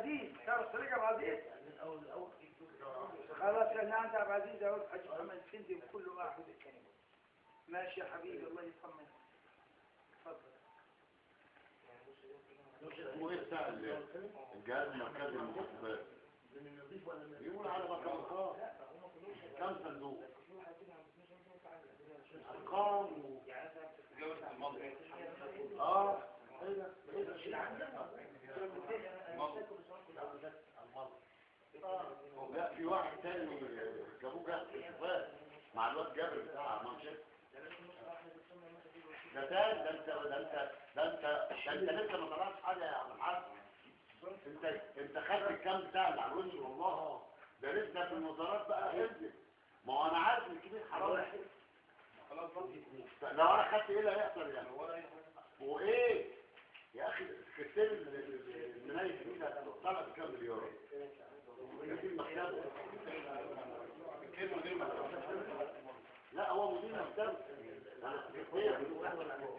العزيز، تعرف طريق ابو عزيز؟ خلاص احنا عند ابو عزيز اهو حاج محمد الكندي وكله قاعد. ماشي يا حبيبي الله يطمنك. اتفضل. اسمه ايه بتاع الجهاز المركزي للمخابرات؟ يقول على مكان كم صندوق ارقام ايه ده لا في واحد تاني جابوه جاب شفاف مع الواد جابر بتاع منشط ده تاني. ده انت لسه ما طلعتش حاجه يا عم الحاج. انت خدت الكام بتاع اللي على الوش والله ده لسه في الوزارات بقى انزل. ما هو انا عارف ان الكبير حرام خلاص. لو انا خدت ايه اللي هيحصل يعني؟ وايه يا اخي السكرتير المنايف دي طلع بكام مليار؟ مدير مكتبه لا هو مدير مكتبه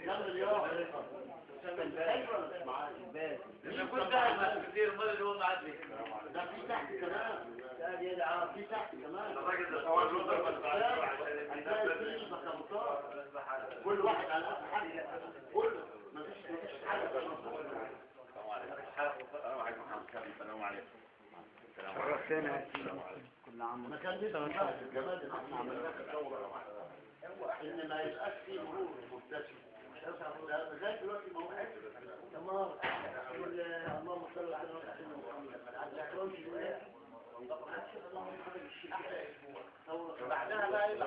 كام مليار؟ لما كنت قاعد مع السكرتير المال اللي هو معدي ده في تحت كمان في تحت كمان الراجل ده طوال له كل واحد على قد حاجه كله مفيش حاجه. السلام عليكم. السلام عليكم. كل عام ما كان لسه الجمال اللي احنا عملناه في الثوره ان ما يبقاش فيه مرور مبتسم ده لغايه دلوقتي موجود. اللهم صل على بعدها بقى ايه اللي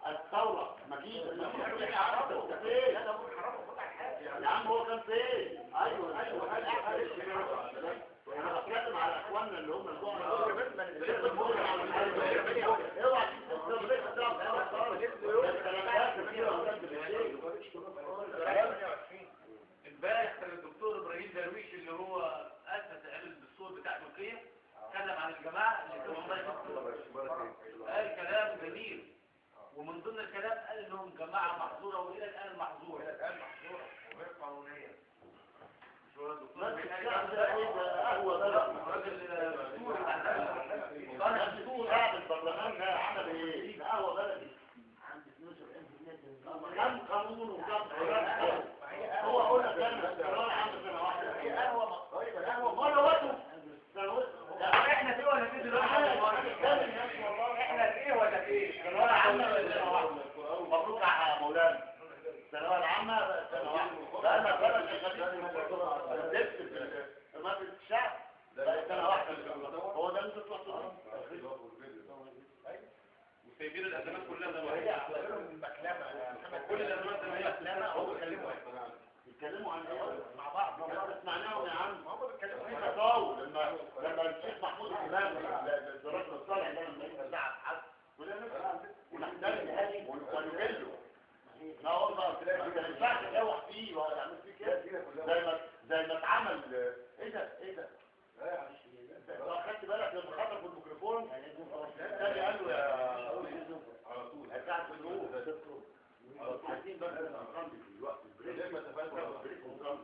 الثورة مجيدة يا عم هو كان فين؟ ايوه انا بتكلم على اخواننا اللي هم الجوع اوعى امبارح كان الدكتور ابراهيم درويش اللي هو اسس علم الدستور بتاع تركيا اتكلم عن الجماعه اللي كانوا الله يحفظهم. قال كلام جميل ومن ضمن الكلام قال انهم جماعه محظوره والى الان محظوره وغير قانونيه. شو الدكتور قهوه بلدي قاعد البرلمان ده عمل ايه؟ قهوه بلدي كم قانون وكم قرار. هو اقول لك انا قرار عامل سنه واحده هي قهوه مره احنا في ولا في دلوقتي؟ احنا في ايه ولا في ايه؟ الثانويه العامه سنه واحده. مبروك يا مولانا. الثانويه العامه سنه واحده. بقى بلد لبس في مجلس الشعب بقى سنه واحده. هو ده انت تطلع وسايبين الازمات كلها زي ما هي كل الازمات زي ما هي مكلمه هو بيتكلموا عن ايه مع بعض. سمعناهم يا عم هم بيتكلموا في تطاول لما الشيخ محمود الامام الدراسه الصالح ده لما يجي يزعل حد ونحترم هذه ونجله. لا والله ما ينفعش تلوح فيه ولا يعمل فيه كده زي ما اتعمل. ايه ده لو خدت بالك لما خطر في الميكروفون الثاني قال له يا على طول هتقعد في النور عايزين بس نصلي في الوقت البريك ما تفاجئ البريك ونصلي.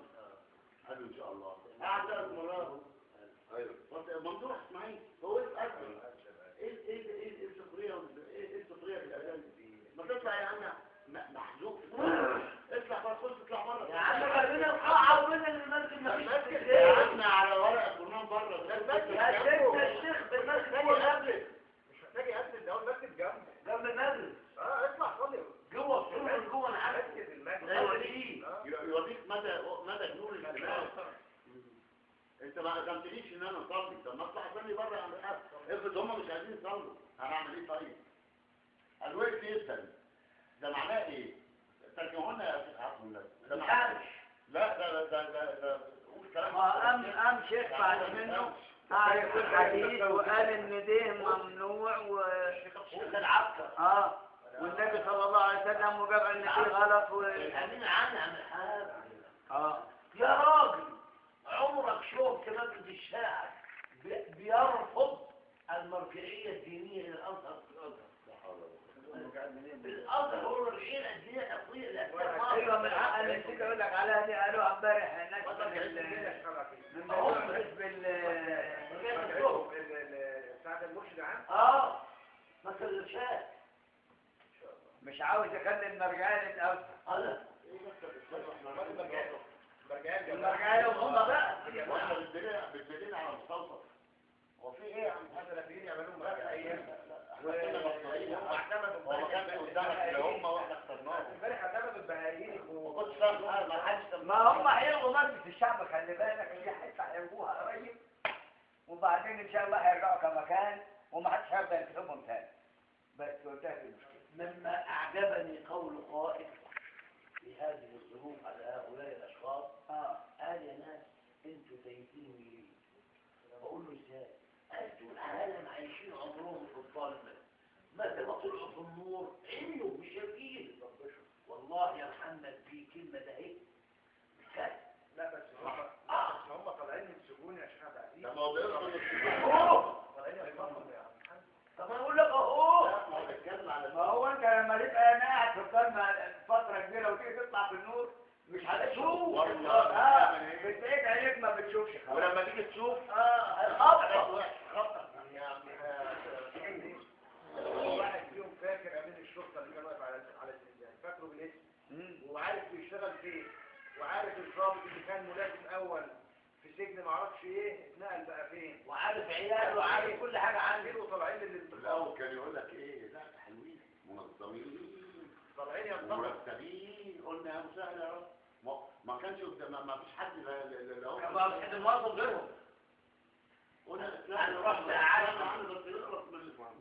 قال له ان شاء الله قعد 3 مرات. ايوه ممدوح اسماعيل هو اسال ايه السخريه بالاذان ما تطلع يا عم محزوق اطلع بقى خش اطلع بره يا عم خلينا القاعه وبين المسجد مفيش يا عم على ورق البرنامج بره يا الشيخ بالمسجد هو قبلك مش محتاج يقفل ده هو المسجد جنب المسجد اطلع صلي جوه السور جوه العسل يوريك مدى جنون الاسلام. انت ما قدمتليش ان انا اصلي. طب ما اطلع اصلي بره عند حد. افرض هم مش عايزين يصلوا هنعمل ايه طيب؟ الوقت يسال ده معناه ايه؟ ترجمونا يا شيخ عبد الله ده معناه ده قول كلام قام شيخ بعد منه قاعد في الحديث وقال ان ده ممنوع والنبي صلى الله عليه وسلم وجاب ان دي غلط خلينا عنها عن الحال. يا راجل عمرك شفت مجلس الشاعر بيرفض مرشد عام مثل الارشاد. مش عاوز اكلم مرجان الاول. انا المرجان هم بقى. واحنا بالدليل على المستوصف. هو في ايه يا عم؟ السلفيين يعملوا مرجعيه هو ما كانش قدامك اللي هم واحنا اخترناهم. امبارح اعتمدوا البهائيين ما كنتش فاهم حاجه، ما حدش ما هم هيلغوا مجلس الشعب، خلي بالك اللي هيلغوها قريب، وبعدين ان شاء الله هيرجعوا كما كان ومحدش هيقدر يكتبهم تاني. بس وانتهت المشكله. مما اعجبني قول قائل في هذه الظروف على هؤلاء الاشخاص قال يا ناس انتوا تايهين ليه؟ بقول له ازاي؟ انتوا العالم عايشين عمرهم في الظلمه، متى ما طلعوا في النور عميوا مش شايفين. والله يا محمد في كلمه ده اهي بجد. لا بس هم طالعين من السجون يا شيخ عبد العزيز. لما هو بيدخل طالعين يتفضلوا يا عم. طب انا اقول لك اهو. هو بيتكلم على ما هو انت لما تبقى قاعد في الضلمه فتره كبيره وتيجي تطلع في النور مش هتشوف. بتلاقيك عينيك ما بتشوفش خلاص. ولما تيجي تشوف خطأ. يا عم واحد فيهم فاكر امين الشرطه اللي كان واقف على الزنزانه، فاكره بالاسم وعارف بيشتغل فين، وعارف الضابط اللي كان ملازم اول في سجن معرفش ايه اتنقل بقى فين، وعارف عياله وعارف كل حاجه عنه. وطالعين للانتقام. الاول كان يقول لك ايه؟ لا حلوين منظمين طالعين ينتقموا. مرتبين. قلنا يا مسهل يا رب. ما كانش قدام، ما فيش حد اللي هو كان بقى حد الموظف غيرهم. قلنا انا رحت قعدت بس نخلص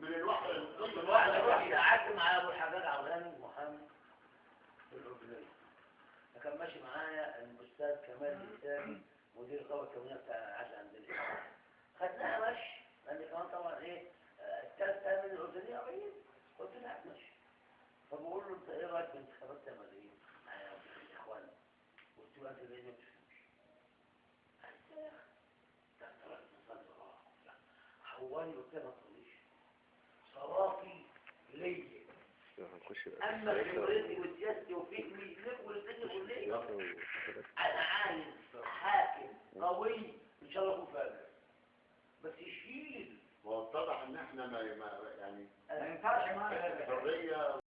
من الوحده انا رحت قعدت مع ابو الحجاج عبدالله محمد في الاردنيه. كان ماشي معايا الاستاذ كمال الاسامي مدير القوى الكونيه بتاع العدل عندنا. خدناها مشي لان كمان طبعا ايه الثالثه من الاردنيه قريب. قلت له ماشي. فبقول له انت ايه رايك في انتخابات تمارين يا اخوانا؟ قلت له انت ليه ما تفهمش؟ قال لي يا اخي ده انت راجل مصلي وراك. حوالي قلت له ما تصليش صلاتي ليا، اما خبرتي وسياستي وفي